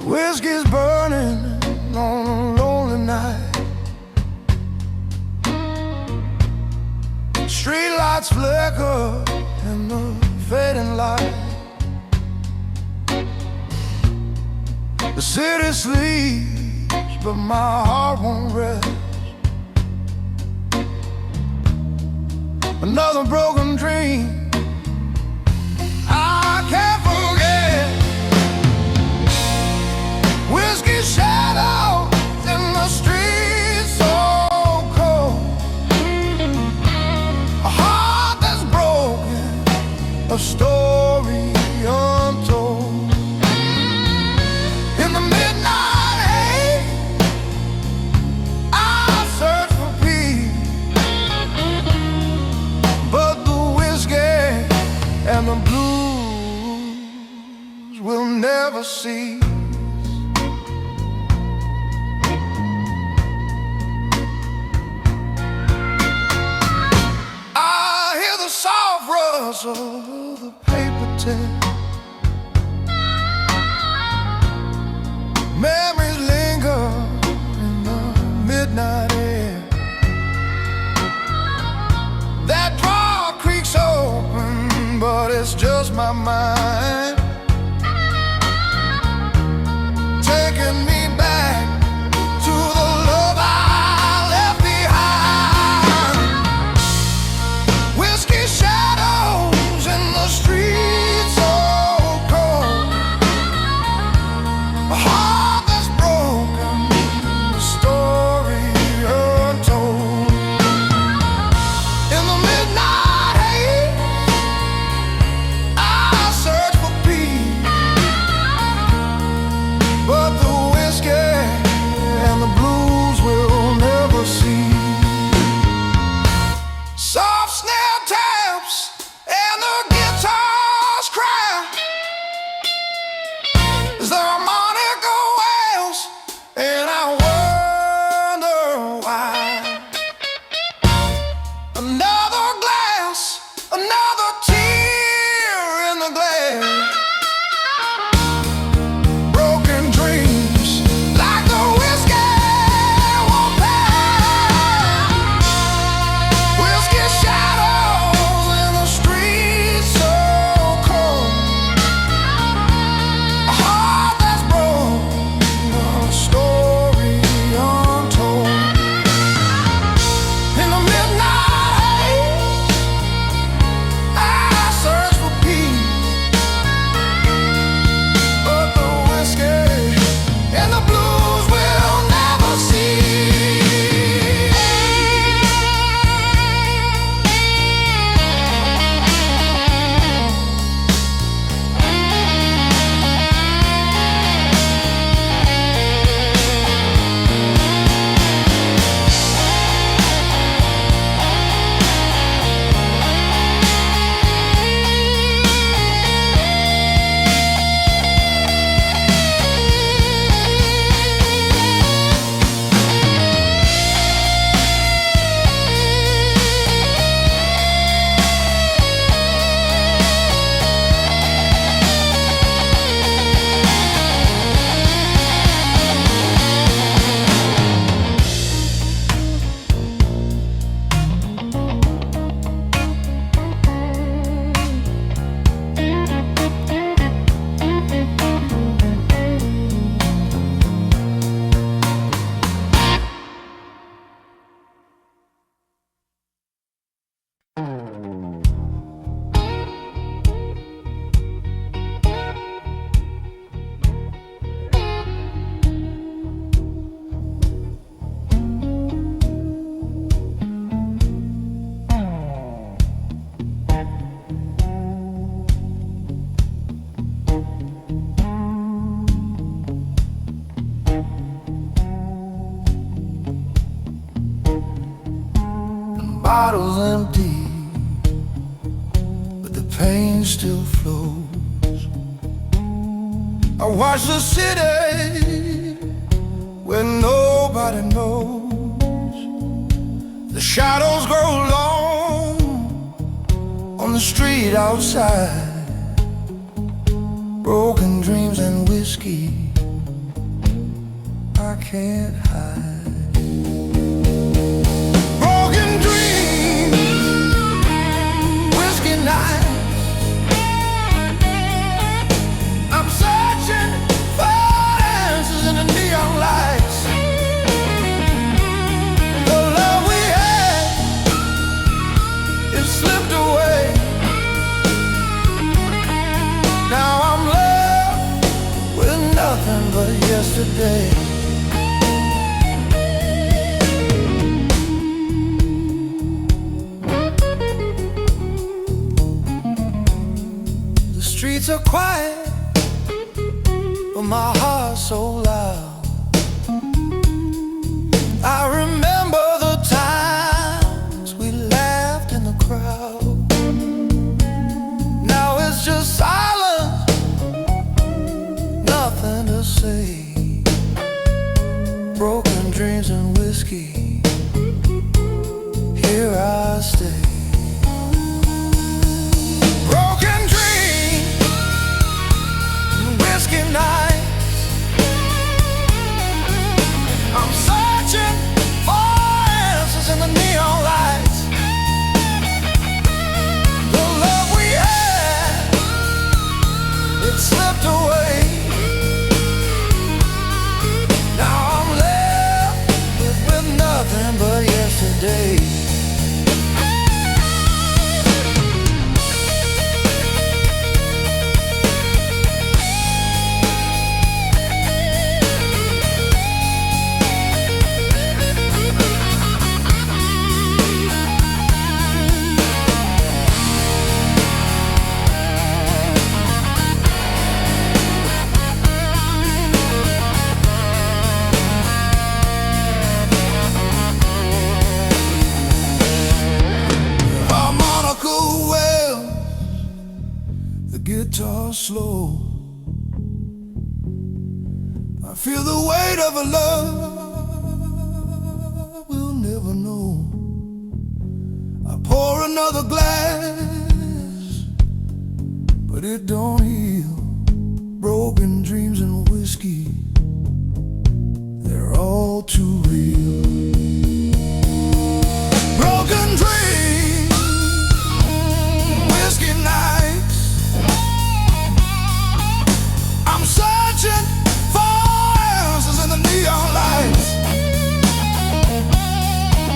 The whiskey's burning on a lonely night. Street lights flicker in the fading light. The city sleeps, but my heart won't rest. Another broken dream I can't forget. Whiskey shadows in the streets so cold. A heart that's broken, a story untold. In the midnight haze, I search for peace, but the whiskey and the blues will never cease. Soft rustle of the paper tear. Memories linger in the midnight air. That drawer creaks open, but it's just my mind taking me back to the love I left behind. Whiskey shadows in the streets so cold. A heart that's broken, a story untold. In the midnight haze, I search for peace, but the whiskey and the blues will never cease. Soft snare taps and the guitars cry as the harmonica wails, and I wonder why. Another glass, another tear in the glass. Broken dreams like the whiskey won't pass. Whiskey shadows in the streets so cold. A heart that's broken, a story untold. In the midnight haze, I search for peace, but the whiskey and the blues will never cease. Bottles empty, but the pain still flows. I watch the city where nobody knows. The shadows grow long on the street outside. Broken dreams and whiskey I can't hide. Broken dreams, whiskey nights. I'm searching for answers in the neon lights. The love we had, it slipped away. Now I'm left with nothing but yesterday. The streets are quiet, but my heart's so loud. I remember the times we laughed in the crowd. Now it's just silence, nothing to say. Broken dreams and whiskey, here I stay. Broken dreams, whiskey nights. I'm searching for answers in the neon lights. The love we had, it slipped away. Now I'm left with nothing but yesterday. Guitar slow, I feel the weight of a love we'll never know. I pour another glass, but it don't heal. Broken dreams and whiskey, they're all too real. Broken dreams, whiskey nights. I'm searching for answers in the neon lights.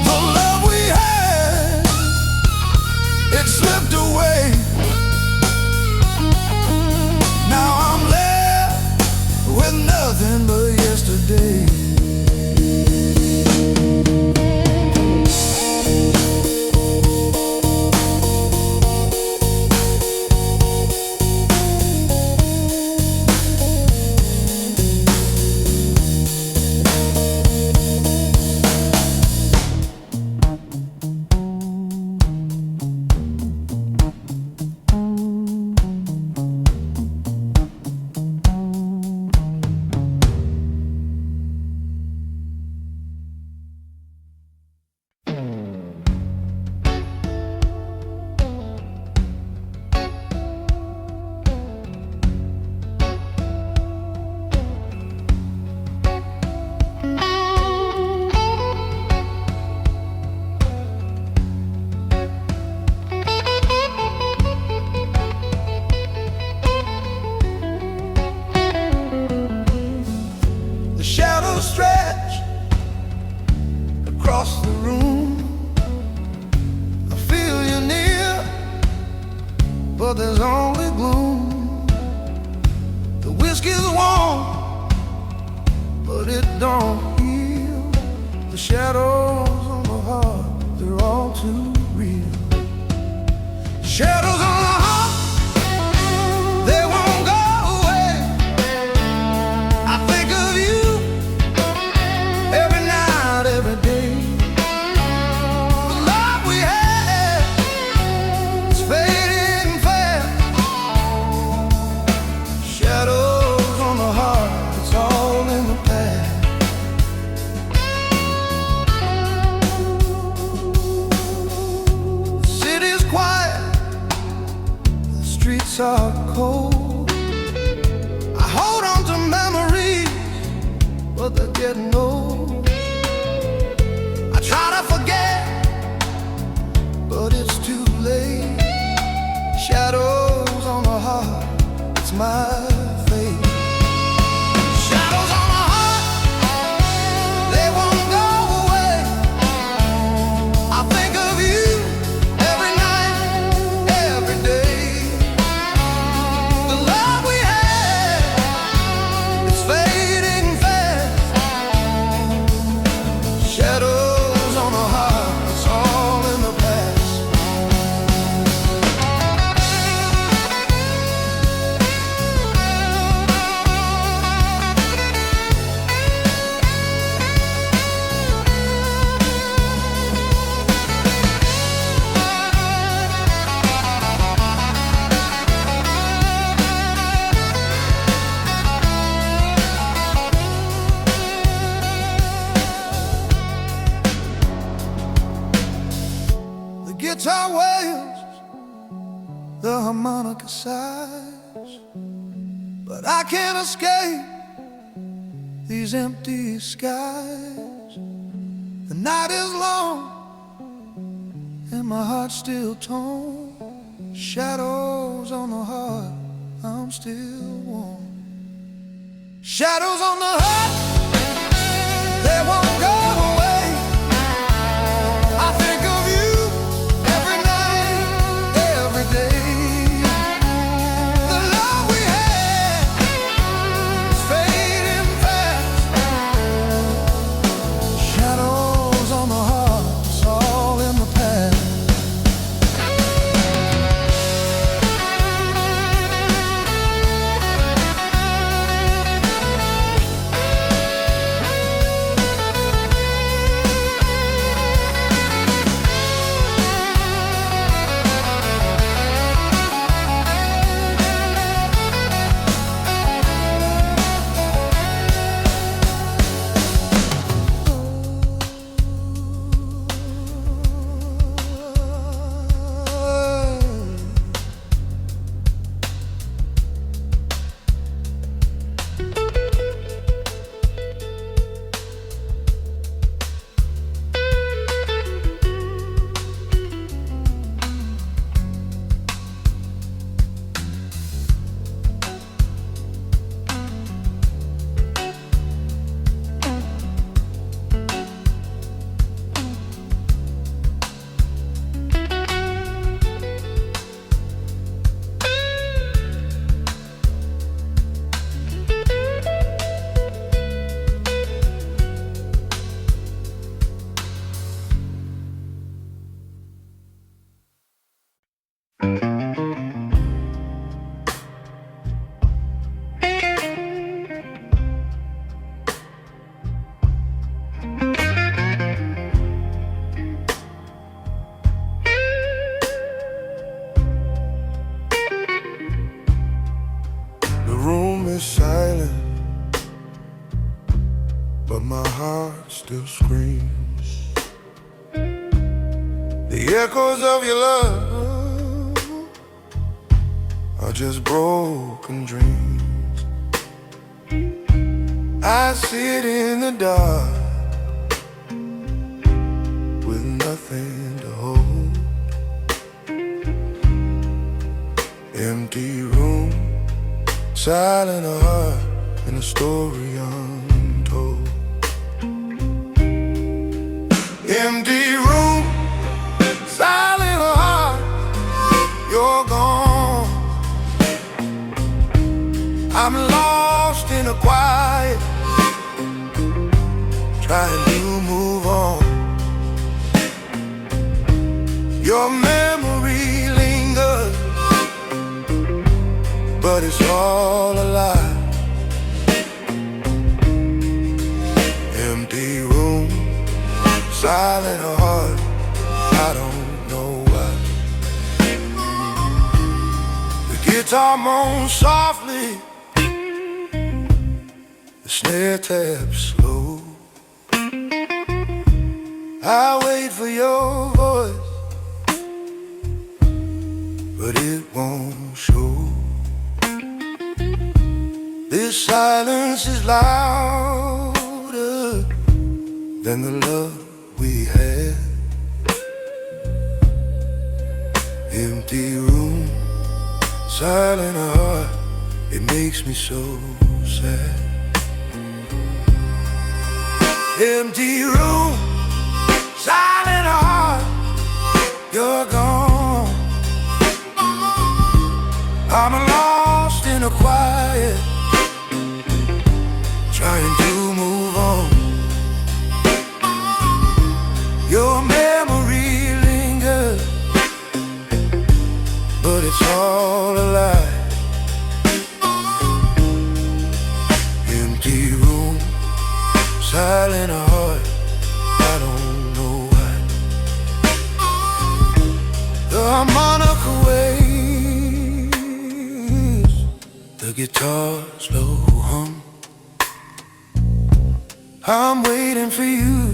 The love we had, it slipped away. Now I'm left the harmonica sighs, but I can't escape these empty skies. The night is long and my heart's still torn. Shadows on the heart, I'm still warm. Shadows on the heart, they won't go away. I think of you every night, every day. The love we had is fading fast. Shadows on the heart, it's all in the past. Silent, but my heart still screams. The echoes of your love are just broken dreams. I sit in the dark with nothing to hold. Empty room, silent heart, and a story untold. Empty room, silent heart, you're gone. I'm lost in a quiet, trying to move on. Your memory lingers, but it's all a lie. Empty room, silent heart, I don't know why. The guitar moans softly, the snare taps slow. I wait for your voice, but it won't show. This silence is louder than the love we had. Empty room, silent heart, it makes me so sad. Empty room, silent heart, you're gone. I'm lost in a quiet, trying to move on. Your memory lingers, but it's all a lie. Empty room, silent heart, I don't know why. The harmonica waves, the guitar slow hum. I'm waiting for you,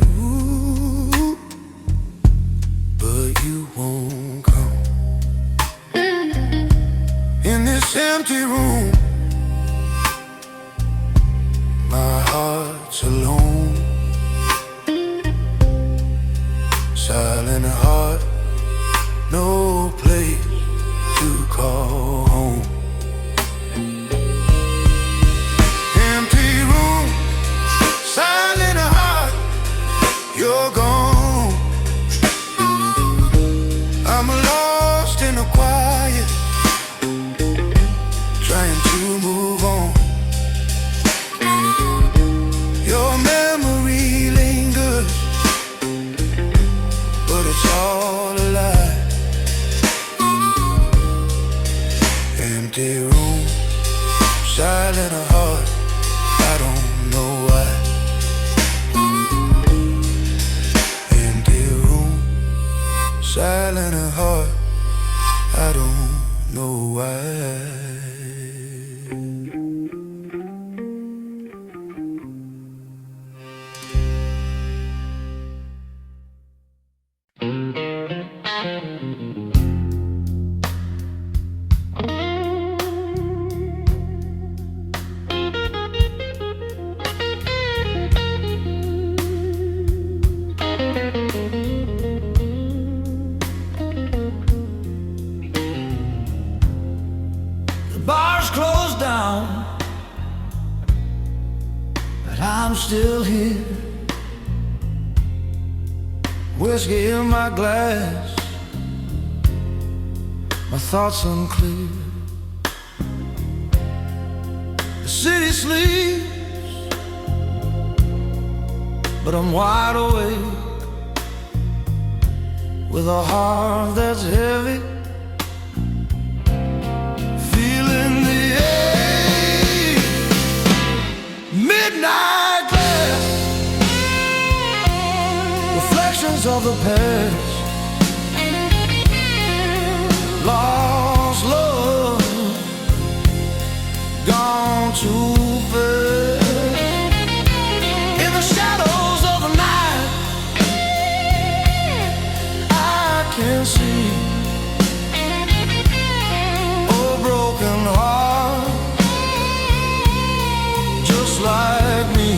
but you won't come. empty room, my heart's alone. Silent heart, no place to call home. Empty room, silent heart, you're gone. I'm lost in the quiet, trying to move on. Your memory lingers, but it's all a lie. Empty room, silent heart, I don't know why. Empty room, silent heart, I don't know why. Bars closed down, but I'm still here. Whiskey in my glass, my thoughts unclear. The city sleeps, but I'm wide awake, with a heart that's heavy. Midnight glass, reflections of the past, lost love, gone too fast. In the shadows of the night, I can see a broken heart, just like me.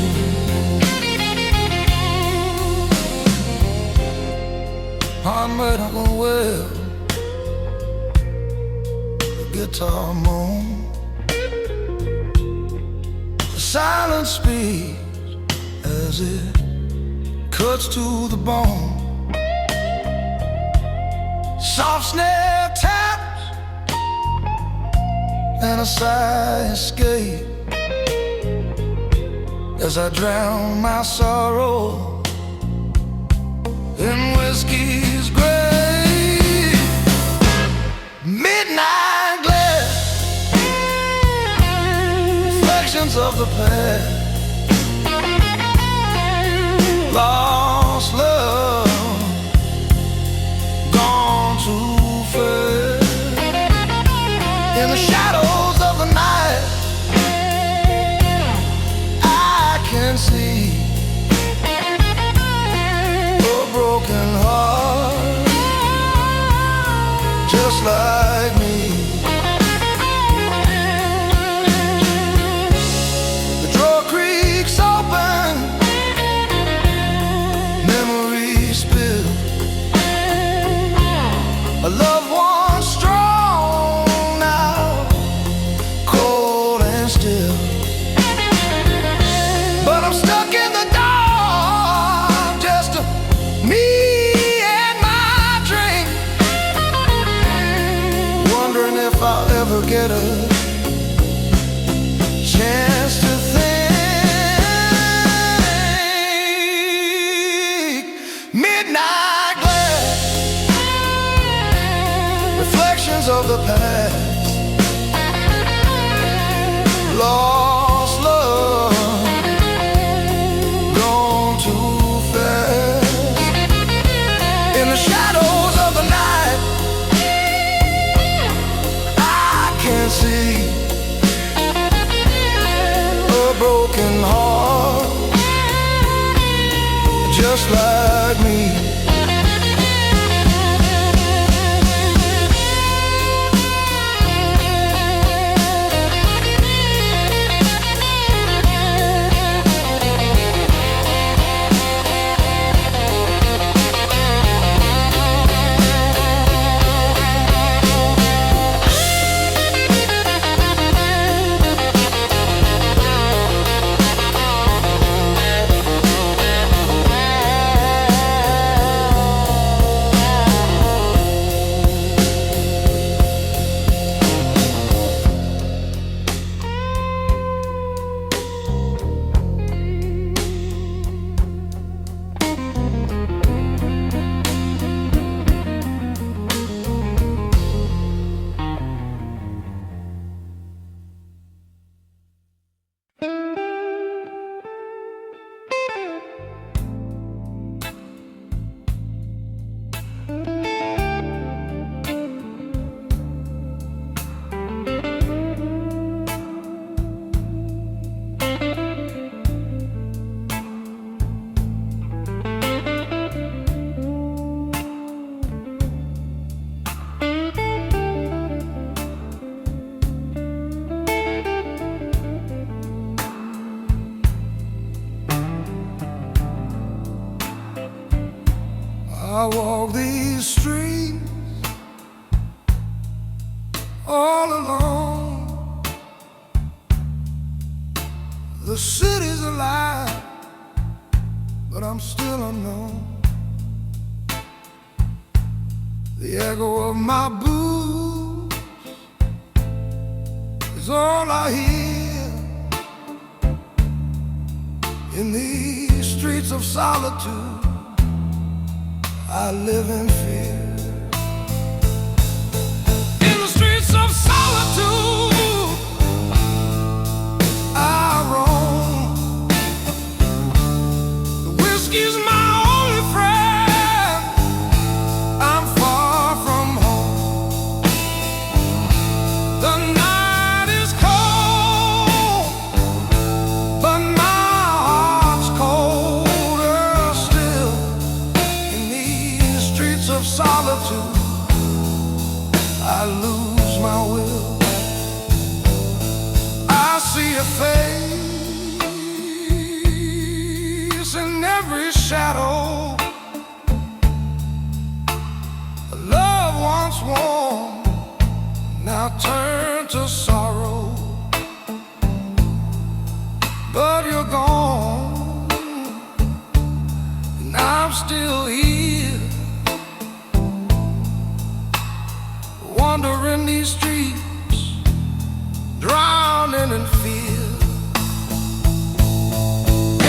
I'm made up a well, the guitar moan, the silence speaks as it cuts to the bone. Soft snare taps and a sigh escape as I drown my sorrow in whiskey's grave. Midnight glass, reflections of the past, lost love, gone too fast. In the shadows of the night, can see a broken heart, just like me. The drawer creaks open, memories spill, a loved one strong now, cold and still. But I'm stuck in the dark, just me and my drink, wondering if I'll ever get a chance to think. Midnight glass, reflections of the past, lost love, in the shadows of the night, I can see a broken heart, just like me. I walk these streets all alone. The city's alive, but I'm still unknown. The echo of my boots is all I hear in these streets of solitude. I live in fear. In the streets of solitude, I roam. The whiskey's my only friend. I'm far from home. The night is cold, but my heart's colder still. In these streets of solitude, I lose my will. I see a face in every shadow. A love once warm, now turned to sorrow. But you're gone, and I'm still here, wandering these streets, drowning in fear.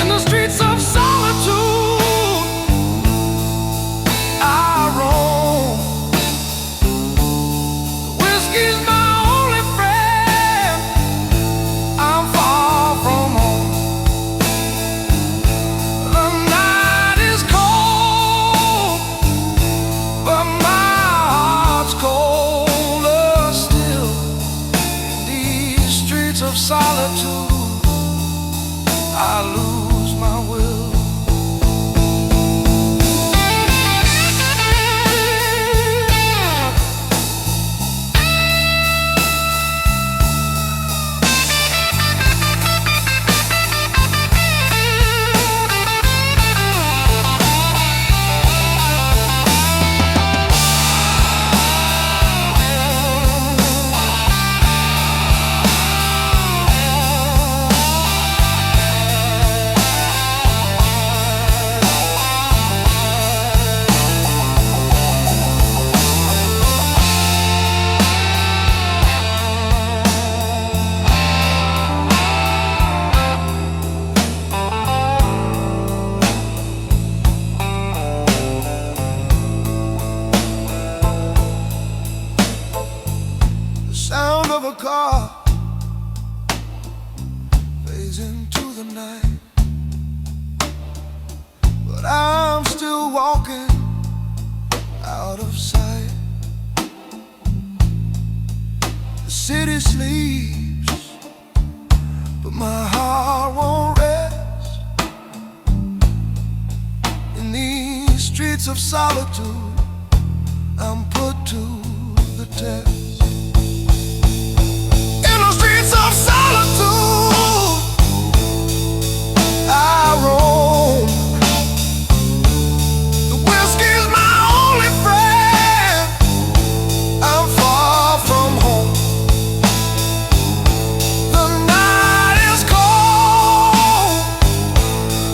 In the streets of solitude, I roam. The whiskey's my only friend. I'm far from home. The night is cold, but my heart's colder still. In these streets of solitude, I lose my will. The sound of a car fades into the night, but I'm still walking out of sight. The city sleeps, but my heart won't rest. In these streets of solitude, I'm put to the test. In the streets of solitude, I roam. The whiskey's my only friend. I'm far from home. The night is cold,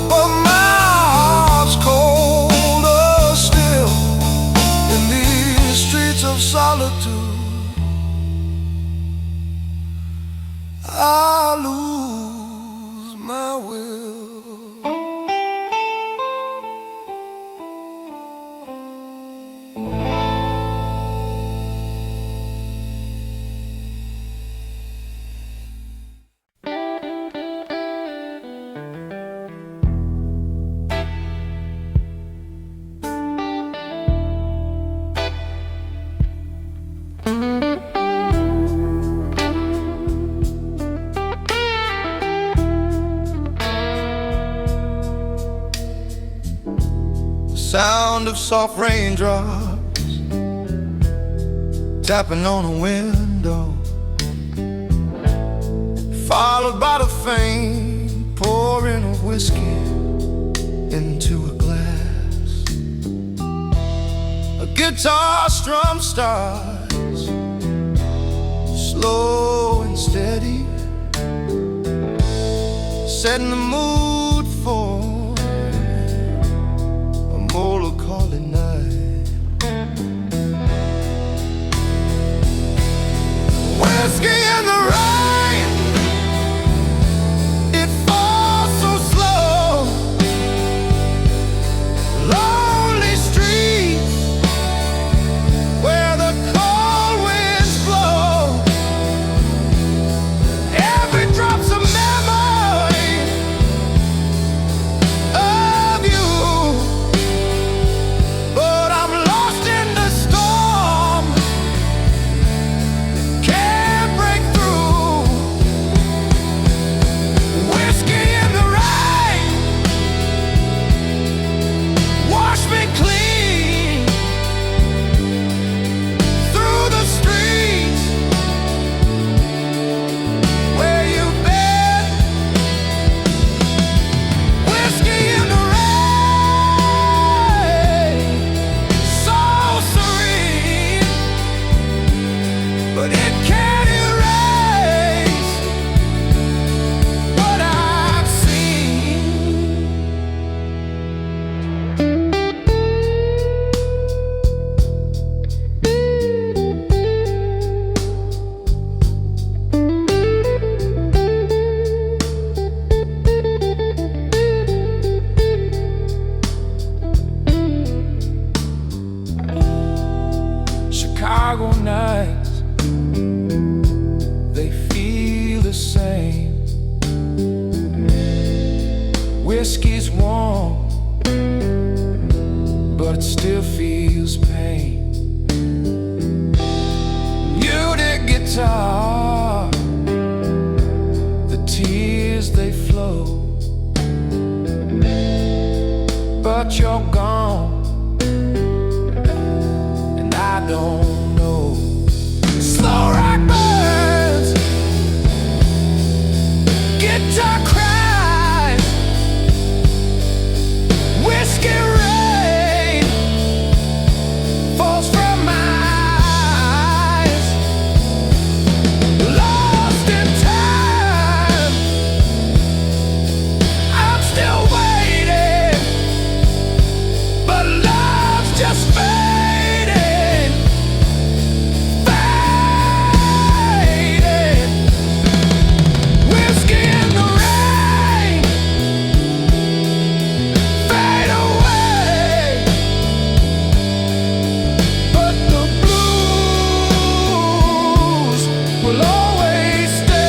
but my heart's colder still. In these streets of solitude, I lose my will. Sound of soft raindrops tapping on a window, followed by the faint pouring of whiskey into a glass. guitar strum starts slow and steady, setting the mood for a melancholy night. Whiskey in the rain, it falls so slow. Lonely streets where the cold winds blow. Every drop's a memory of you, but I'm lost in the storm, can't break through. Whiskey in the rain, wash me clean through the streets where you've been. Whiskey in the rain, so serene, but it can't erase what I've seen. Chicago nights, they feel the same. Whiskey's warm, but it still feels pain. Muted guitar, the tears they flow, but you're gone and I don't know. Slow rock burns, guitar cries, whiskey rain falls from my eyes. Lost in time, I'm still waiting, but love's just fading, fading. Whiskey in the rain, fade away, but the blues will always stay.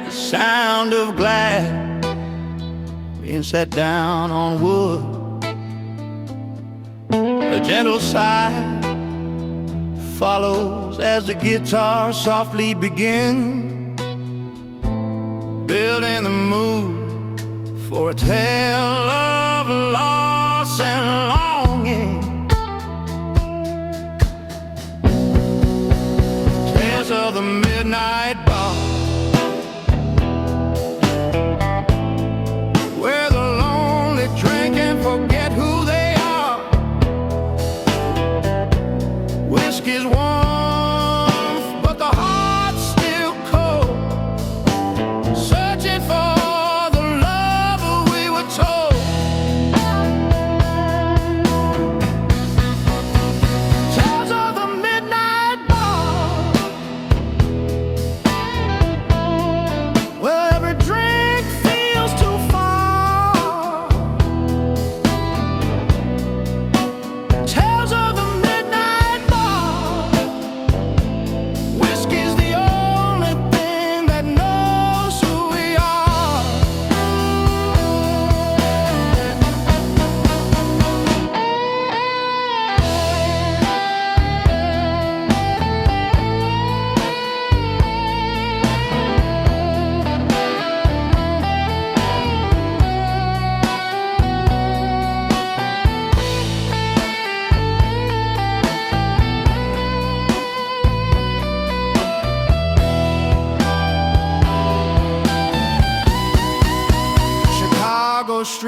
The sound of glass being set down on wood, a gentle sigh follows as the guitar softly begins, building the mood for a tale of loss and longing. Tales of the midnight bar, where the lonely drink and forget who they are. Whiskey's warm, but the heart's still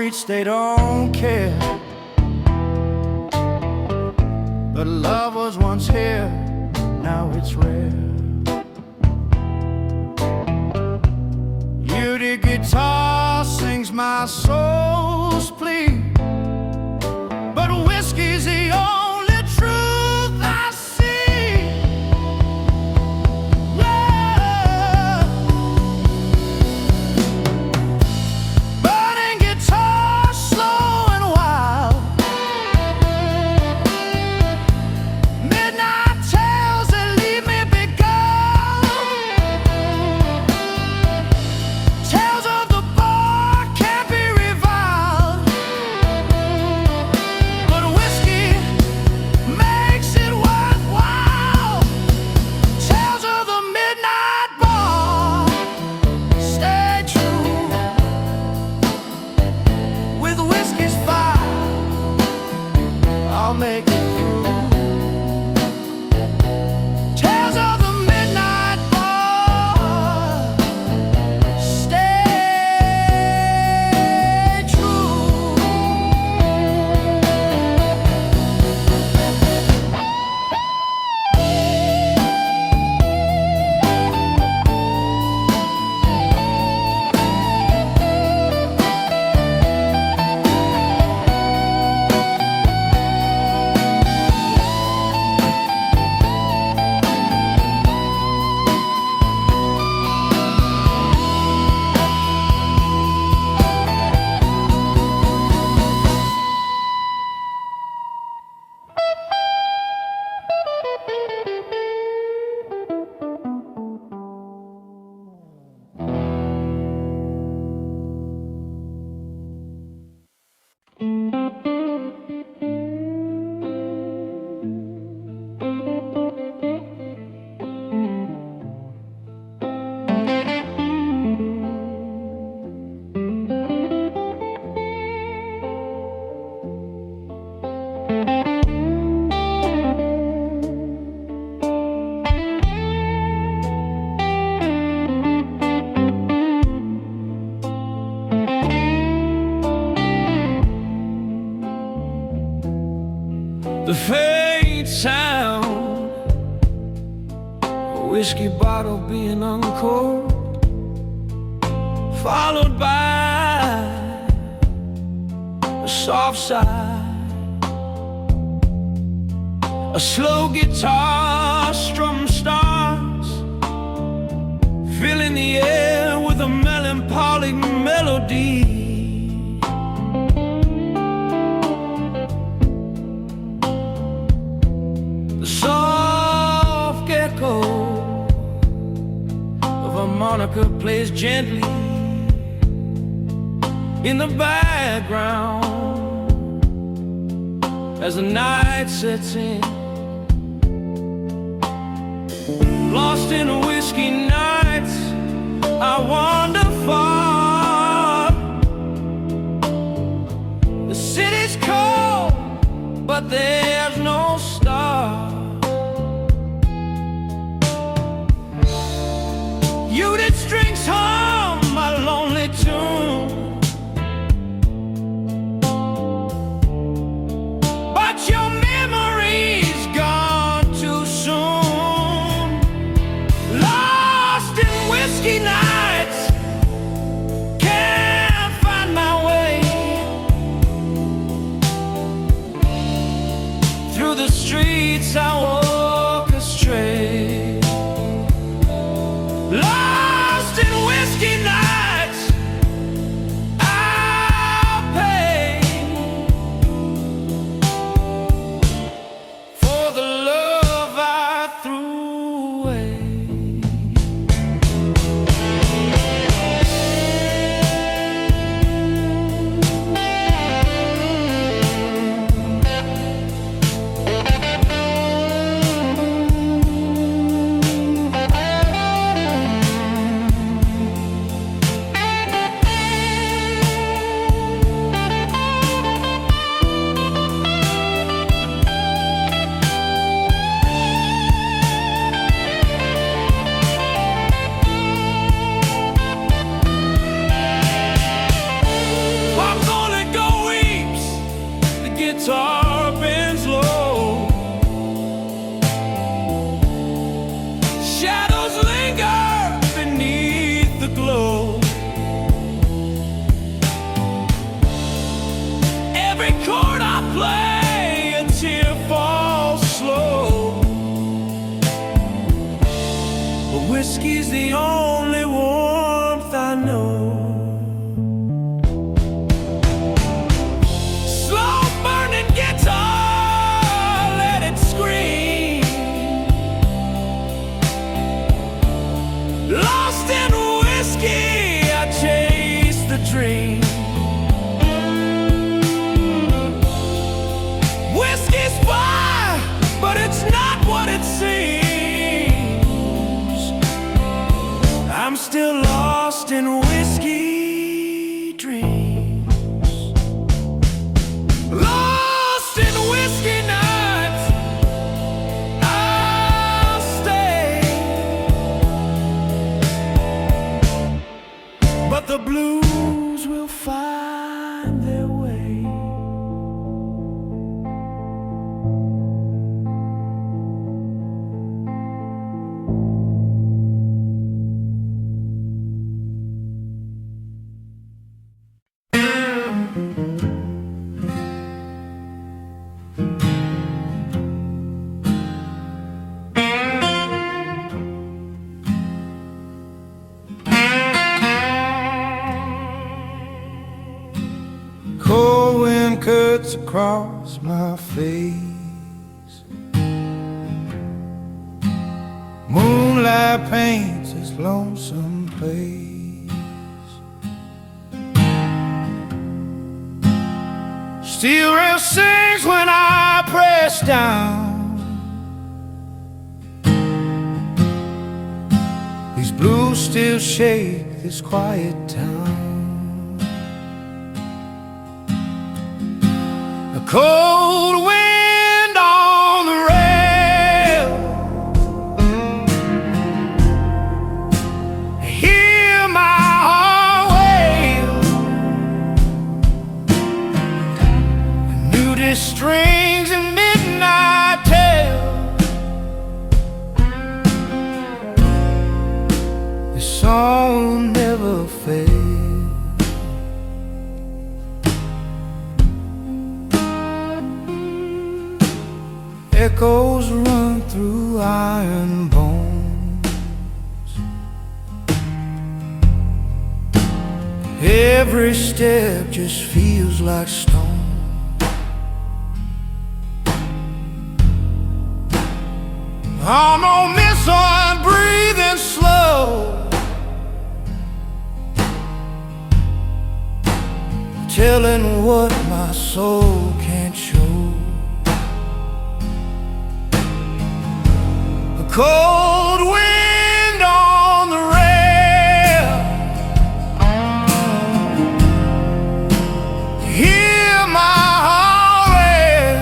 streets, they don't care. But love was once here, now it's rare. Beauty guitar sings my soul's plea, but whiskey's the only truth I see. Yeah. Burning guitar, slow and wild. Midnight tales that leave me beguiled. Tales of the bar can't be reviled, but whiskey makes it worthwhile. Tales of the midnight bar, stay true. With whiskey's fire, I'll make it through. Tales of the midnight bar, stay true. The faint sound, a whiskey bottle being uncorked, followed by a soft sigh, a slow guitar strum starts, filling the air with a melancholic melody. The soft echo of a harmonica plays gently in the background as the night sets in. Lost in a whiskey nights, I wander far. The city's cold, but there's no star. Muted strings hum my lonely tune, but your memory's gone too soon. Lost in whiskey nights, can't find my way through the streets. I walk astray. Lost in whiskey nights, I'll pay for the love I threw away. whiskey's the only warmth I know. Slow burning guitar, let it scream. Lost in whiskey, I chase the dream. Whiskey's fire, but it's not what it seems. I'm still lost in whiskey dreams. Lost in whiskey nights, I'll stay. But the blues will find their way. Cold wind cuts across my face. Moonlight paints this lonesome place. Steel rail sings when I press down. These blues still shake this quiet town. Cold wind on the rail, hear my heart wail. Nudist strings and midnight tale. This song will never fade. Echoes run through iron bones. Every step just feels like stone. I'm on this one, breathing slow, telling what my soul can't show. Cold wind on the rail, hear my heart wail.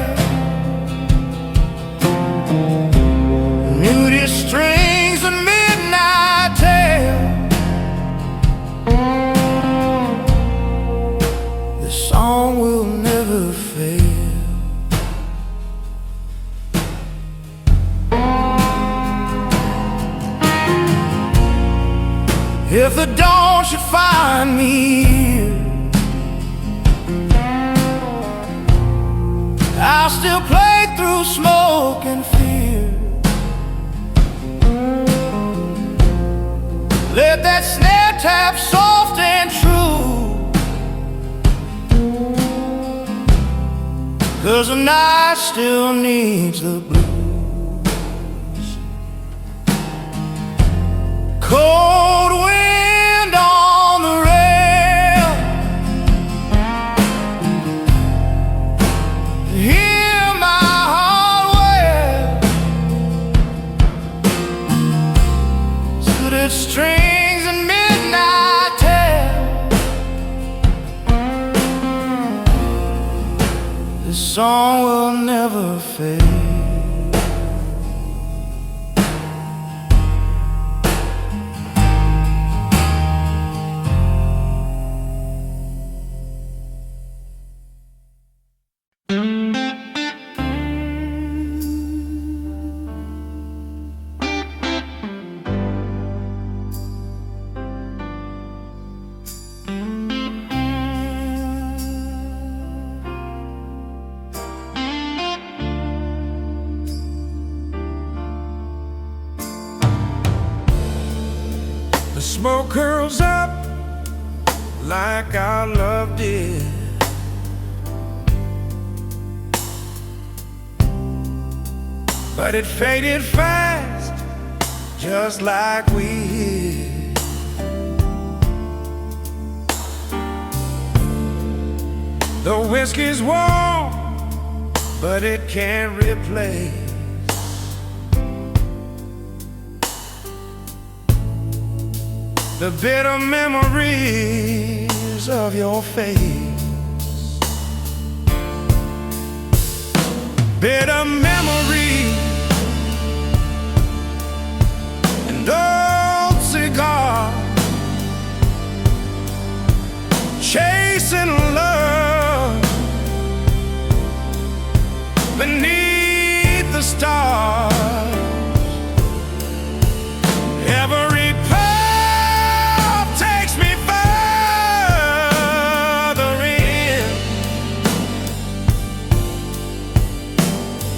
Muted strings and midnight tale. This song will never fail. If the dawn should find me here, I'll still play through smoke and fear. Let that snare tap soft and true, 'cause the night still needs the blues. Cold wind on the rail, hear my heart wail. Suited strings and midnight tale. This song will never fade. smoke curls up like our love did. But it faded fast, just like we hid. The whiskey's warm, but it can't replace the bitter memories of your face. Bitter memories and old cigar, chasing love beneath the stars. Every path takes me further in.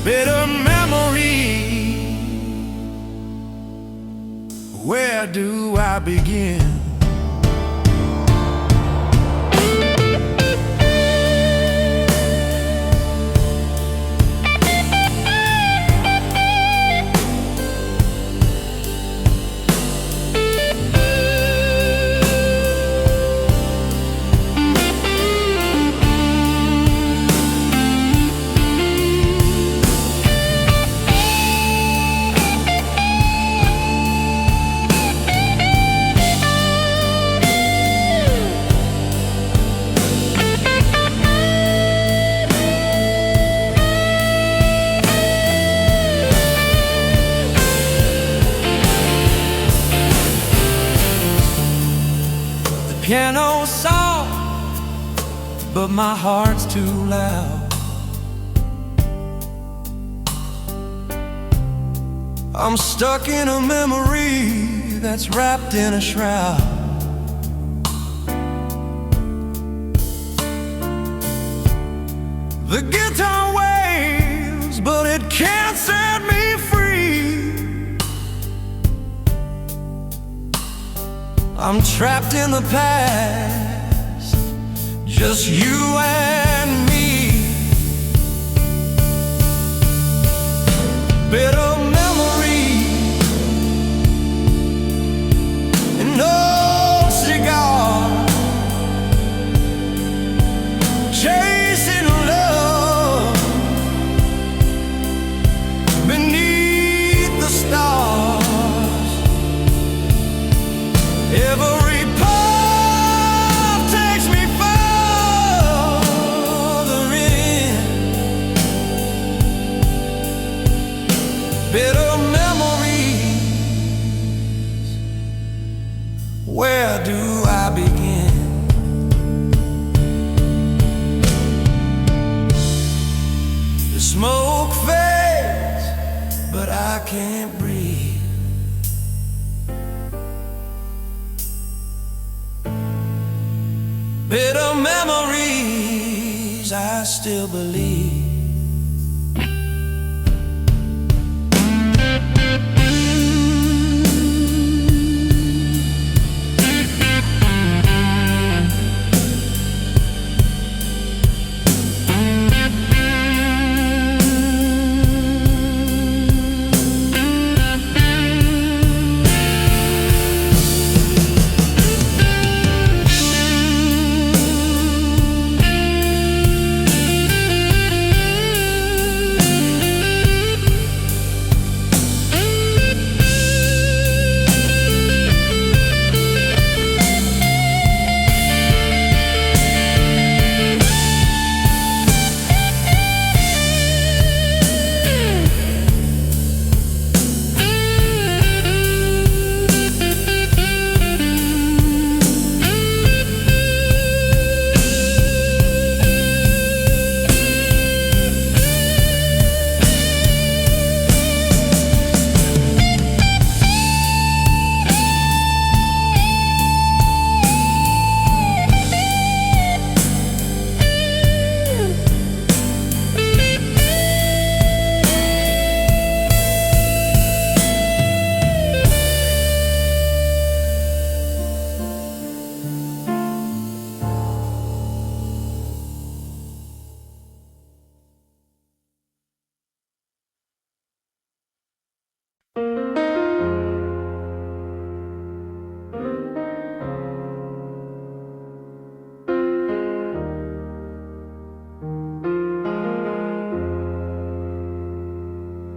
Bitter memory, where do I begin? Piano soft, but my heart's too loud. I'm stuck in a memory that's wrapped in a shroud. The guitar wails, but it can't set me free. I'm trapped in the past, just you and me. Bitter memory, an old cigar, chasing love beneath the stars. Every path takes me further in. Bitter memories, where do I begin? The smoke fades, but I can't breathe. Bitter memories, I still believe.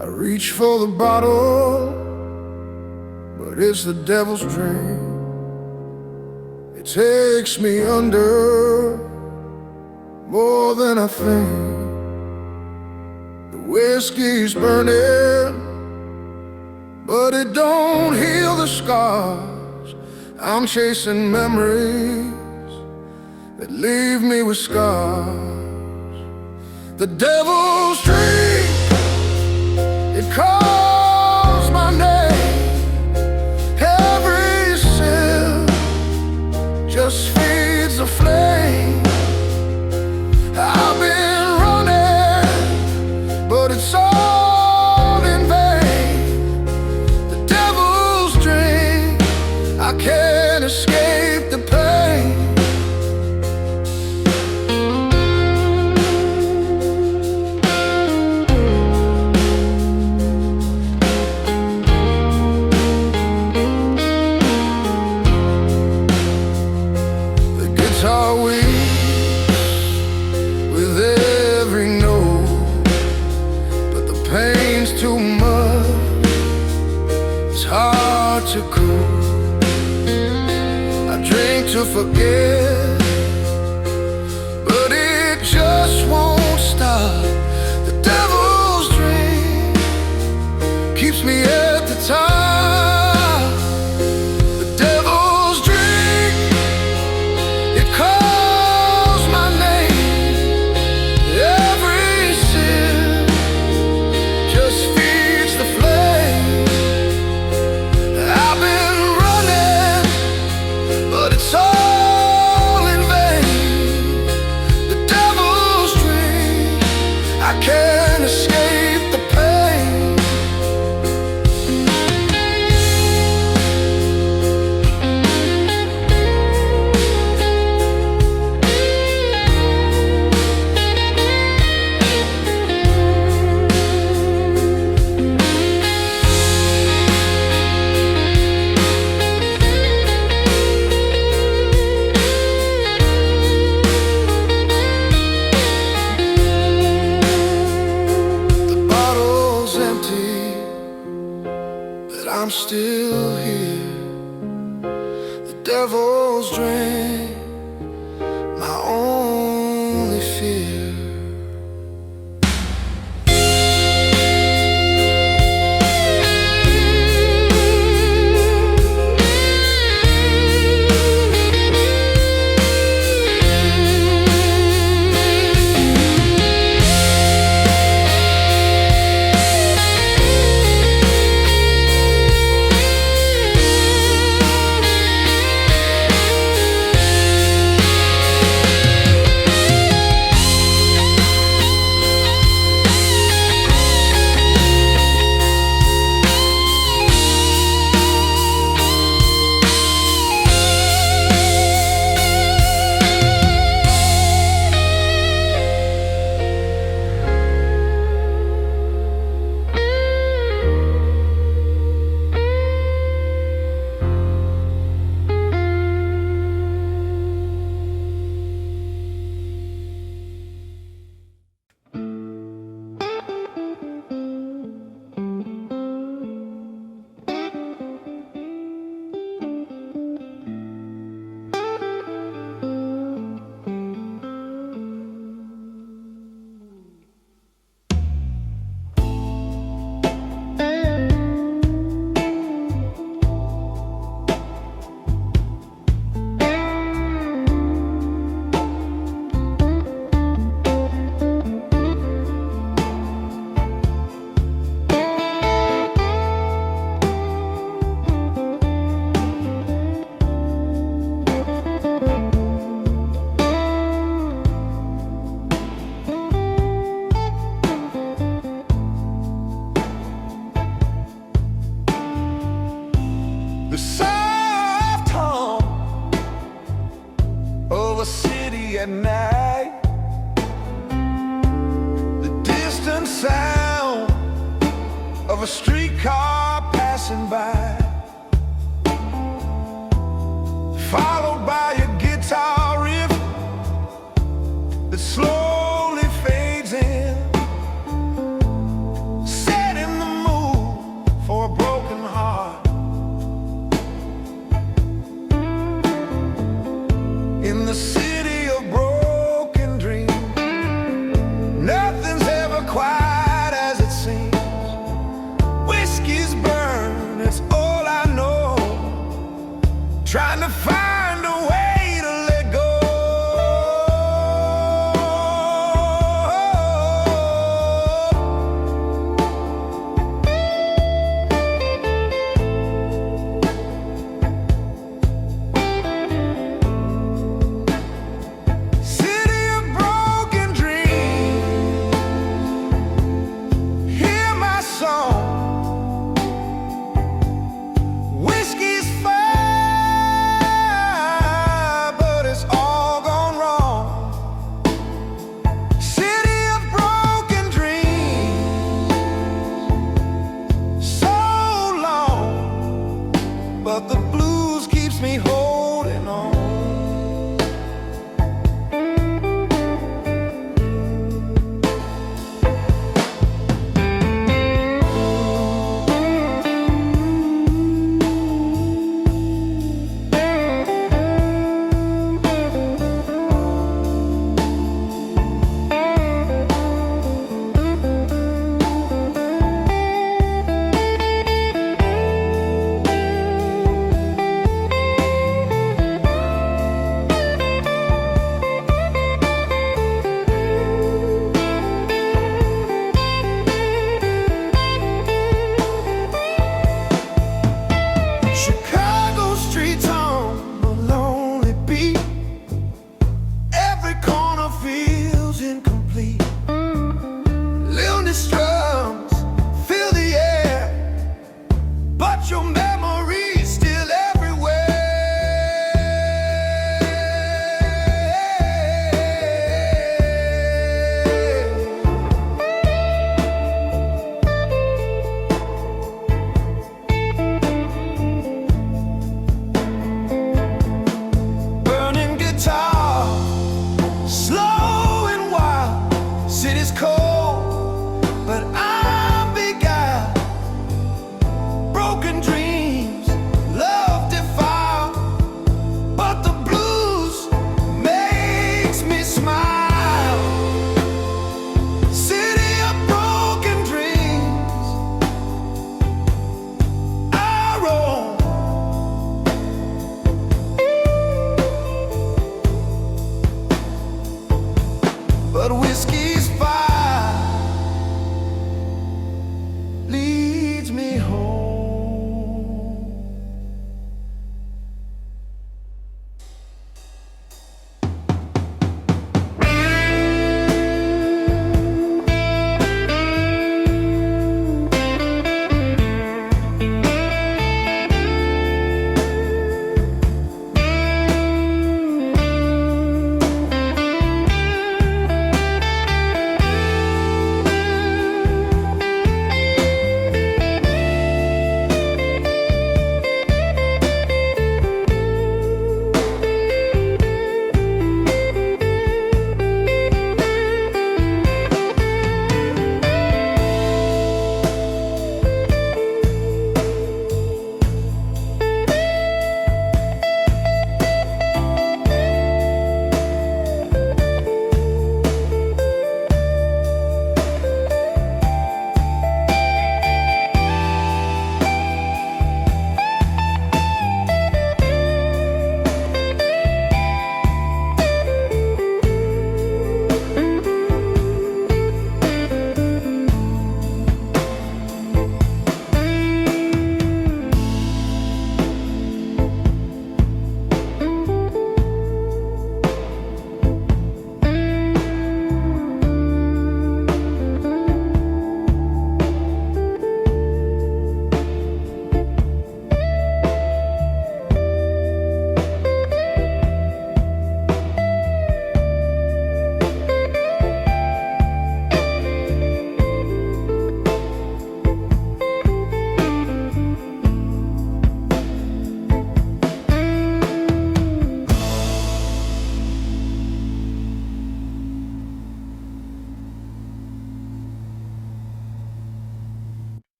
I reach for the bottle, but it's the devil's drink. It takes me under more than I think. The whiskey's burning, but it don't heal the scars. I'm chasing memories that leave me with scars. The devil's drink, it calls my name. Every sip just feeds the flame. I've been running, but it's all in vain. The devil's drink, I can't escape the pain. Guitar weeps with every note, but the pain's too much, it's hard to cope. I drink to forget, but it just won't stop. The devil's drink keeps me at the top. Can't escape the pain. I'm still here. The devil's drink, my only fear. The soft hum of a city at night, the distant sound of a streetcar passing by, followed by a guitar riff that slowly fades in, setting song. Whiskey's fine, but it's all gone wrong. City of broken dreams, so long, but the blues keeps me holding on. Chicago streets on a lonely beat. Every corner feels incomplete. Lonely strums fill the air, but your memory's still burning guitar, slow and wild. City's cold, but I'm beguiled. Broken dreams, love defiled, but the blues makes me smile. City of broken dreams, I roam. But whiskey's fire leads me home.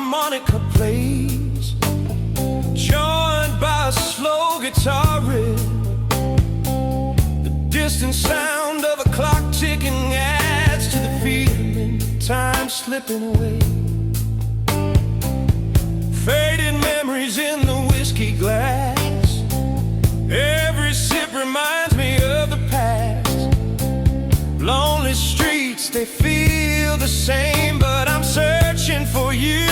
harmonica plays, joined by a slow guitar riff. The distant sound of a clock ticking adds to the feeling, time slipping away. Faded memories in the whiskey glass, every sip reminds me of the past. Lonely streets, they feel the same, but I'm searching for you.